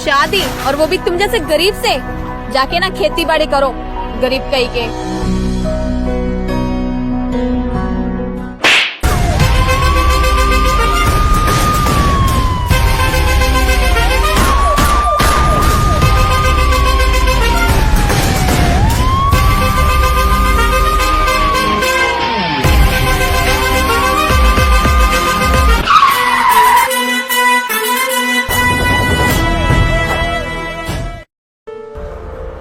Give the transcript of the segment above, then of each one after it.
शादी, और वो भी तुम जैसे गरीब से। जाके ना खेती बाड़ी करो, गरीब कहीं के।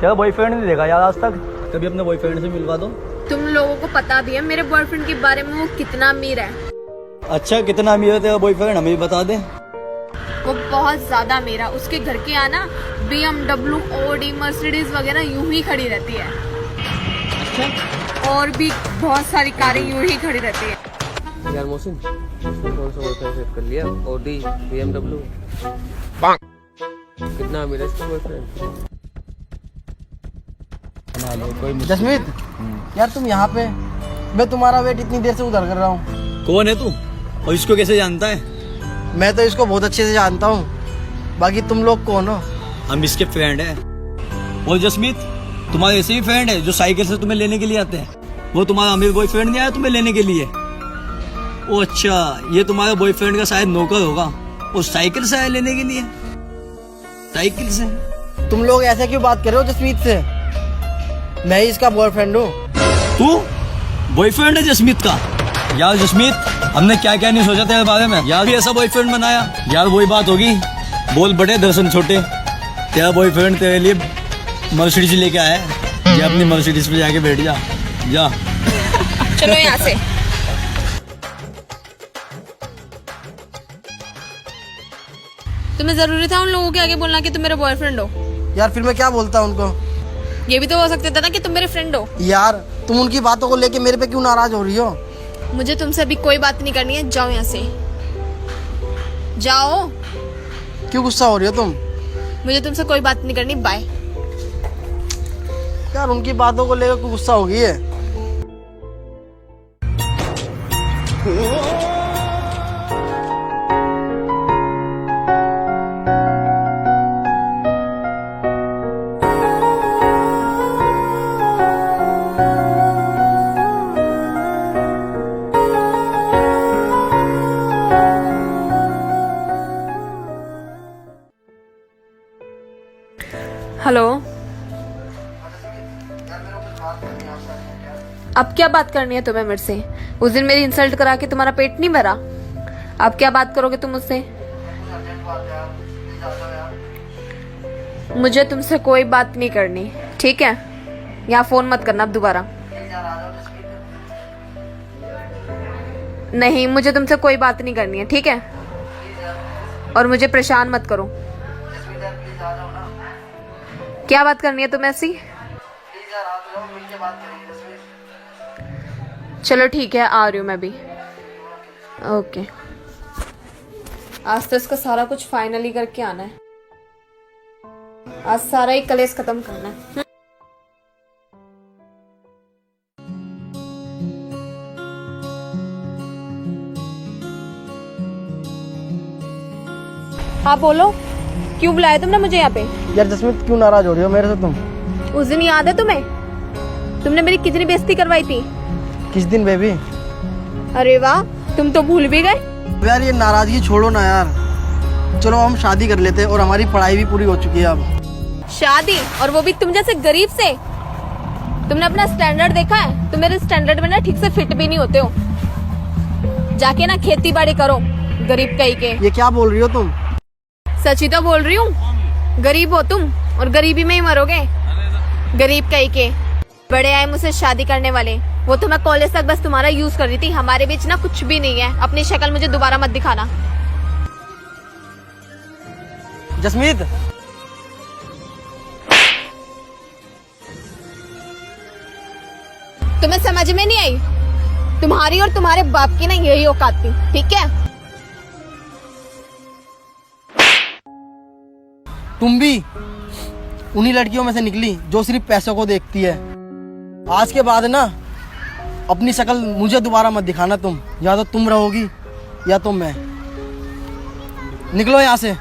क्या बॉयफ्रेंड नहीं देखा यार आज तक? कभी अपने बॉयफ्रेंड से मिलवा दो। तुम लोगों को पता भी है मेरे बॉयफ्रेंड के बारे में, वो कितना अमीर है। अच्छा, कितना अमीर है तेरा बॉयफ्रेंड, हमें भी बता दे। वो बहुत ज्यादा अमीर है। उसके घर के यहाँ ना BMW, Audi, मर्सिडीज वगैरह यूं ही खड़ी रहती है। और भी बहुत सारी कारें यूं ही खड़ी रहती है। यार मोहसिन, उसने कौन सा बॉयफ्रेंड सेट कर लिया? Audi, BMW। कितना अमीर है इसका बॉयफ्रेंड? जसमीत, यार तुम यहाँ पे? मैं तुम्हारा वेट इतनी देर से उधर कर रहा हूँ। कौन है तू और इसको कैसे जानता है? मैं तो इसको बहुत अच्छे से जानता हूँ, बाकी तुम लोग कौन हो? हम इसके फ्रेंड हैं। और जसमीत, तुम्हारे ऐसे ही फ्रेंड है जो साइकिल से तुम्हें लेने के लिए आते हैं? वो तुम्हारा अमीर बॉयफ्रेंड नहीं आया तुम्हें लेने के लिए? ओ अच्छा, ये तुम्हारे बॉयफ्रेंड का शायद नौकर होगा और साइकिल से आया लेने के लिए। साइकिल से? तुम लोग ऐसे क्यों बात कर रहे हो जसमीत से? मैं ही इसका बॉयफ्रेंड हूँ। तू बॉयफ्रेंड है जसमीत का? यार जसमीत, हमने क्या क्या नहीं सोचा तेरे बारे में। यार भी ऐसा बॉयफ्रेंड बनाया? यार वही बात होगी, बोल बड़े दर्शन छोटे। तेरा बॉयफ्रेंड तेरे लिए मर्सिडीज लेके आया है। जा अपनी मर्सिडीज पे जाके बैठ जा। जा चलो यहाँ से। तुम्हें जरूरी था उन लोगों के आगे बोलना कि तुम मेरे बॉयफ्रेंड हो? यार फिर मैं क्या बोलता उनको? ये भी तो हो सकता था ना कि तुम मेरे फ्रेंड हो। यार तुम उनकी बातों को लेके मेरे पे क्यों नाराज हो रही हो? मुझे तुमसे अभी कोई बात नहीं करनी है, जाओ यहाँ से। जाओ। क्यों गुस्सा हो रही हो तुम? मुझे तुमसे कोई बात नहीं करनी, बाय। यार उनकी बातों को लेकर क्यों गुस्सा हो गई है? हेलो। अब क्या बात करनी है तुम्हें मेरे से? उस दिन मेरी इंसल्ट करा के तुम्हारा पेट नहीं भरा, अब क्या बात करोगे तुम मुझसे? मुझे तुमसे कोई बात नहीं करनी, ठीक है? यहाँ फोन मत करना अब दोबारा। नहीं, मुझे तुमसे कोई बात नहीं करनी है, ठीक है? और मुझे परेशान मत करो। क्या बात करनी है तुम्हें ऐसी? चलो ठीक है, आ रही हूँ मैं भी। ओके। आज तो इसका सारा कुछ फाइनली करके आना है। आज सारा ही कलेश खत्म करना है। हाँ बोलो, क्यों बुलाया तुमने मुझे यहाँ पे? यार जसमीत, क्यों नाराज हो रही हो मेरे से तुम? उस दिन याद है तुम्हें? तुमने मेरी कितनी बेइज्जती करवाई थी। किस दिन बेबी? अरे वाह, तुम तो भूल भी गए। यार ये नाराजगी छोड़ो ना यार, चलो हम शादी कर लेते हैं और हमारी पढ़ाई भी पूरी हो चुकी है अब। शादी, और वो भी तुम जैसे गरीब से? तुमने अपना स्टैंडर्ड देखा है? तुम मेरे स्टैंडर्ड में ना ठीक से फिट भी नहीं होते हो। जाके ना खेती बाड़ी करो, गरीब कहीं के। ये क्या बोल रही हो तुम? सच ही तो बोल रही हूँ। गरीब हो तुम और गरीबी में ही मरोगे, गरीब कहीं के। बड़े आए मुझसे शादी करने वाले, वो तो मैं कॉलेज तक बस तुम्हारा यूज कर रही थी। हमारे बीच ना कुछ भी नहीं है। अपनी शक्ल मुझे दोबारा मत दिखाना। जसमीत, तुम्हें समझ में नहीं आई? तुम्हारी और तुम्हारे बाप की ना यही औकात थी, ठीक है? तुम भी उन्हीं लड़कियों में से निकली जो सिर्फ पैसों को देखती है। आज के बाद ना अपनी शक्ल मुझे दोबारा मत दिखाना तुम। या तो तुम रहोगी या तो मैं। निकलो यहाँ से।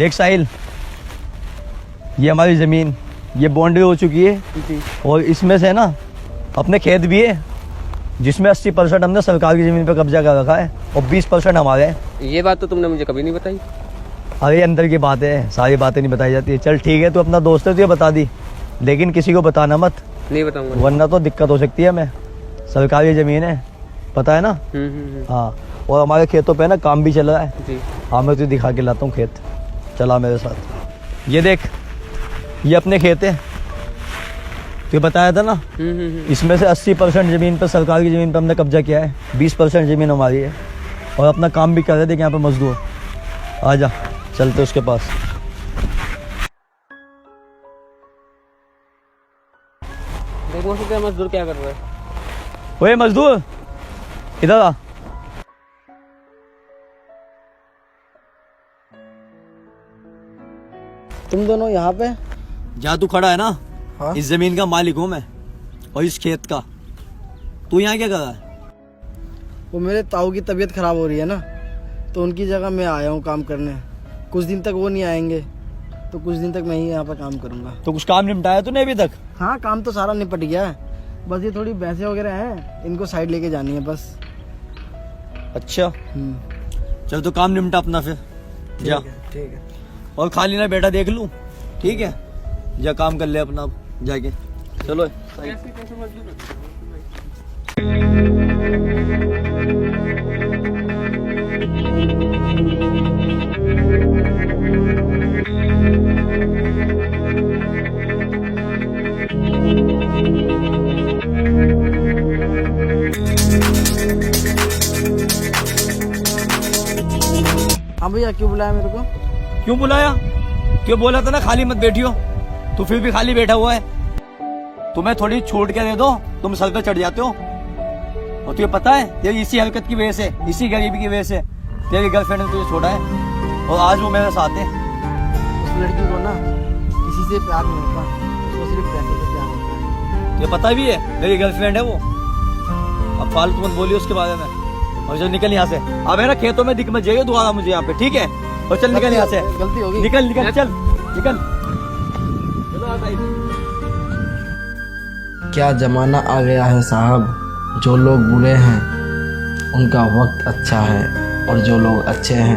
देख साहिल, ये हमारी ज़मीन, ये बाउंड्री हो चुकी है जी। और इसमें से ना अपने खेत भी है, जिसमें 80% हमने सरकार की ज़मीन पर कब्जा कर रखा है और 20% हमारे हैं। ये बात तो तुमने मुझे कभी नहीं बताई। अरे अंदर की बातें हैं, सारी बातें नहीं बताई जाती है। चल ठीक है, तू अपना दोस्त है तो ये बता दी, लेकिन किसी को बताना मत, नहीं बताऊंगा। वरना तो दिक्कत हो सकती है हमें। सरकारी ज़मीन है, पता है ना। हाँ, और हमारे खेतों पे ना काम भी चल रहा है। जी। हाँ, मैं तुझे दिखा के लाता हूँ खेत, चला मेरे साथ। ये देख, ये अपने खेत है, तो बताया था ना। इसमें से 80% ज़मीन पर, सरकार की ज़मीन पर हमने कब्जा किया है, 20% ज़मीन हमारी है और अपना काम भी कर रहे थे। यहाँ पे मजदूर, आ जा चलते उसके पास। देखो क्या मजदूर क्या कर रहा है। ओए मजदूर, इधर आ। तुम दोनों यहाँ पे? जहाँ तू खड़ा है ना, हाँ? इस जमीन का मालिक हूँ मैं और इस खेत का। तू यहाँ क्या कर रहा है? वो मेरे ताऊ की तबीयत खराब हो रही है ना, तो उनकी जगह मैं आया हूँ काम करने। कुछ दिन तक वो नहीं आएंगे, तो कुछ दिन तक मैं ही यहाँ पर काम करूँगा। तो कुछ काम निपटाया तूने अभी तक? हाँ, काम तो सारा निपट गया है, बस ये थोड़ी भैंसें वगैरह हैं, इनको साइड लेके जानी है बस। अच्छा, चल तो काम निपटा अपना फिर, जा। ठीक है। और खाली ना बेटा देख लूँ, ठीक है? जा काम कर ले अपना अब जाके। चलो हाँ भैया, क्यों बुलाया मेरे को? क्यों बुलाया? क्यों बोला था ना खाली मत बैठियो, तू फिर भी खाली बैठा हुआ है। तुम्हें थोड़ी छूट के दे दो, तुम सर पे चढ़ जाते हो। और तुझे पता है, तेरी इसी हरकत की वजह से, इसी गरीबी की वजह से तेरी गर्लफ्रेंड ने तुझे छोड़ा है और आज वो मेरे साथ है। उस लड़की को ना किसी से प्यार नहीं होता, उसको सिर्फ पैसे से प्यार होता है। तुझे पता भी है मेरी गर्लफ्रेंड है वो। अब फालतू मत बोलिए उसके बारे में। और चल निकल यहाँ से, अब है ना खेतों में दिख मत जाइए दोबारा मुझे यहाँ पे, ठीक है? और चल निकल यहाँ से, गलती होगी। निकल निकल, चल निकल। क्या ज़माना आ गया है साहब, जो लोग बुरे हैं उनका वक्त अच्छा है और जो लोग अच्छे हैं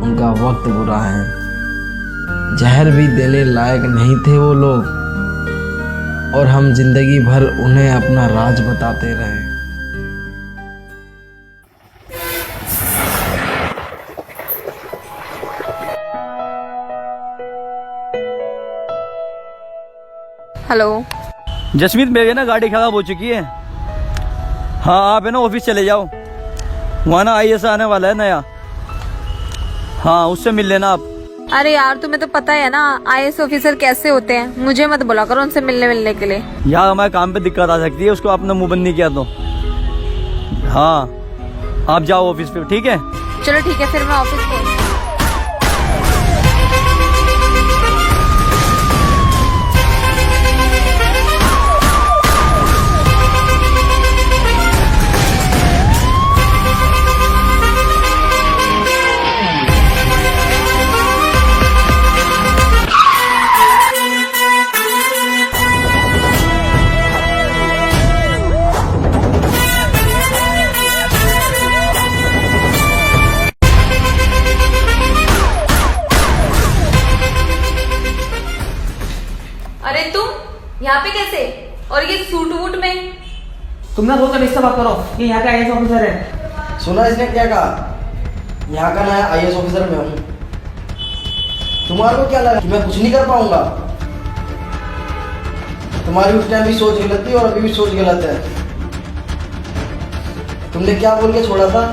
उनका वक्त बुरा है। जहर भी देने लायक नहीं थे वो लोग और हम जिंदगी भर उन्हें अपना राज बताते रहे। हेलो। जसमीत, मेरी ना गाड़ी खराब हो चुकी है। हाँ, आप है ना ऑफिस चले जाओ, वहाँ ना IAS आने वाला है नया। हाँ, उससे मिल लेना आप। अरे यार, तुम्हें तो पता है ना IAS ऑफिसर कैसे होते हैं, मुझे मत बुला करो उनसे मिलने के लिए। यार हमारे काम पे दिक्कत आ सकती है, उसको आपने मुंह बंद नहीं किया तो। हाँ, आप जाओ ऑफिस पे, ठीक है? चलो ठीक है, फिर मैं ऑफिस पहुंच। अरे तुम यहाँ पे कैसे, और ये सूट वूट में? तुम ना बहुत इससे बात करो, ये यहाँ का IAS ऑफिसर है। सुना इसने क्या कहा? यहाँ का नया IAS ऑफिसर मैं हूँ। तुम्हारे को क्या लगा कि मैं कुछ नहीं कर पाऊंगा? तुम्हारी उस टाइम भी सोच गलत थी और अभी भी सोच गलत है। तुमने क्या बोल के छोड़ा था?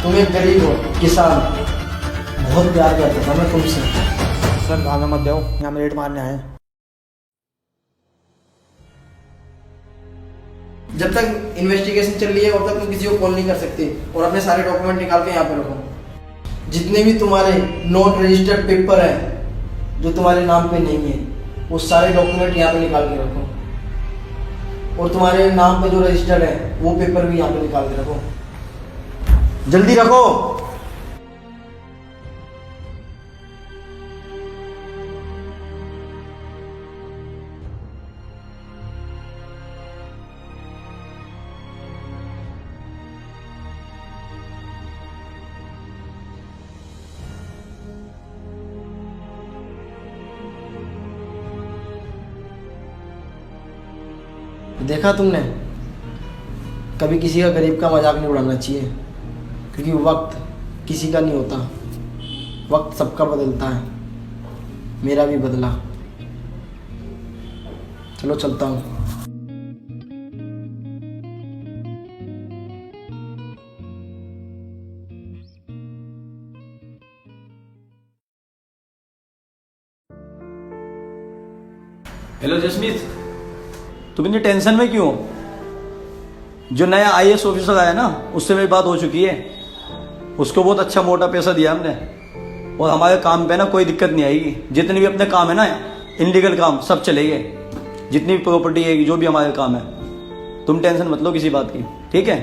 तुम एक गरीब हो, किसान। बहुत प्यार करता था मैं तुमसे। सर गाना मत दो, यहाँ में रेट मारने आए। जब तक इन्वेस्टिगेशन चल रही है तब तक तुम किसी को कॉल नहीं कर सकते और अपने सारे डॉक्यूमेंट निकाल के यहाँ पे रखो। जितने भी तुम्हारे नॉट रजिस्टर्ड पेपर है जो तुम्हारे नाम पे नहीं है, वो सारे डॉक्यूमेंट यहाँ पे निकाल के रखो। और तुम्हारे नाम पे जो रजिस्टर्ड है वो पेपर भी यहाँ पे निकाल के रखो। जल्दी रखो। देखा तुमने, कभी किसी का गरीब का मजाक नहीं उड़ाना चाहिए, क्योंकि वक्त किसी का नहीं होता, वक्त सबका बदलता है, मेरा भी बदला। चलो चलता हूँ। हेलो जसमीत, तुम इतनी टेंशन में क्यों? जो नया आईएएस ऑफिसर आया ना, उससे मेरी बात हो चुकी है। उसको बहुत अच्छा मोटा पैसा दिया हमने, और हमारे काम पे ना कोई दिक्कत नहीं आएगी। जितने भी अपने काम है ना, इनलीगल काम, सब चलेंगे। जितनी भी प्रॉपर्टी है, जो भी हमारे काम है, तुम टेंशन मत लो किसी बात की, ठीक है?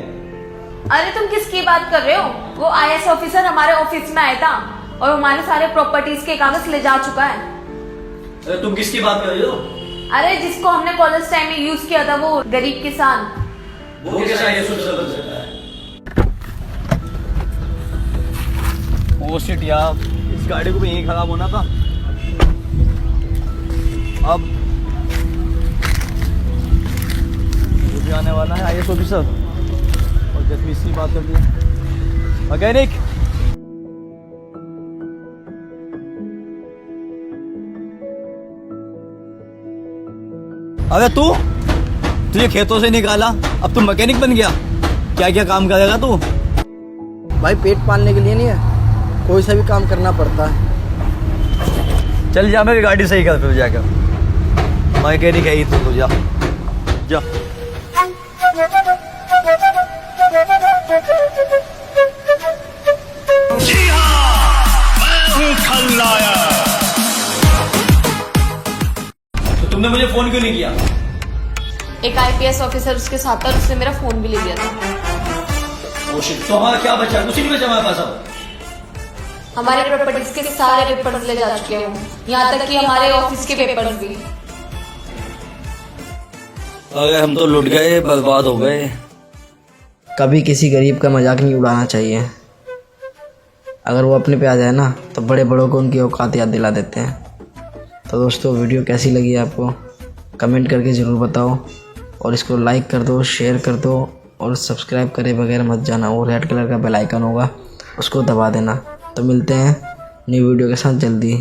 अरे तुम किसकी बात कर रहे हो? वो आईएएस ऑफिसर हमारे ऑफिस में आया था और हमारे सारे प्रॉपर्टीज के कागज ले जा चुका है। अरे तुम किसकी बात कर रही हो? अरे जिसको हमने कॉलेज टाइम में यूज किया था, वो गरीब किसान। वो कैसा आईएएस ऑफिसर बन सकता है? ओ शिट यार, इस गाड़ी को भी यहीं खराब होना था। अब वो भी आने वाला है आईएएस ऑफिसर, और जसमीत से बात कर दी। मैकेनिक, अरे तू, तुझे खेतों से निकाला, अब तू मैकेनिक बन गया? क्या क्या काम करेगा तू? भाई पेट पालने के लिए नहीं है, कोई सा भी काम करना पड़ता है। चल जा, मेरी गाड़ी सही कर फिर जाकर। मैकेनिक है ही तू, जा जा। तो तुमने मुझे फोन क्यों नहीं किया? एक आईपीएस ऑफिसर उसके साथ था, उसने मेरा फोन भी ले लिया था। ओ शिट, तो हमारा क्या बचा? कुछ नहीं बचा हमारे पास अब। हमारे प्रॉपर्टीज के सारे पेपर्स ले जा चुके हो, यहाँ तक कि हमारे ऑफिस के पेपर्स भी। अरे हम तो लुट गए, बर्बाद हो गए। कभी किसी गरीब का मजाक नहीं उड़ाना चाहिए। अगर वो अपने पे आ जाए ना, तो बड़े बड़ों को उनकी औकात याद दिला देते हैं। तो दोस्तों, वीडियो कैसी लगी आपको कमेंट करके ज़रूर बताओ, और इसको लाइक कर दो, शेयर कर दो, और सब्सक्राइब करे बगैर मत जाना। वो रेड कलर का बेल आइकन होगा, उसको दबा देना। तो मिलते हैं न्यू वीडियो के साथ जल्दी।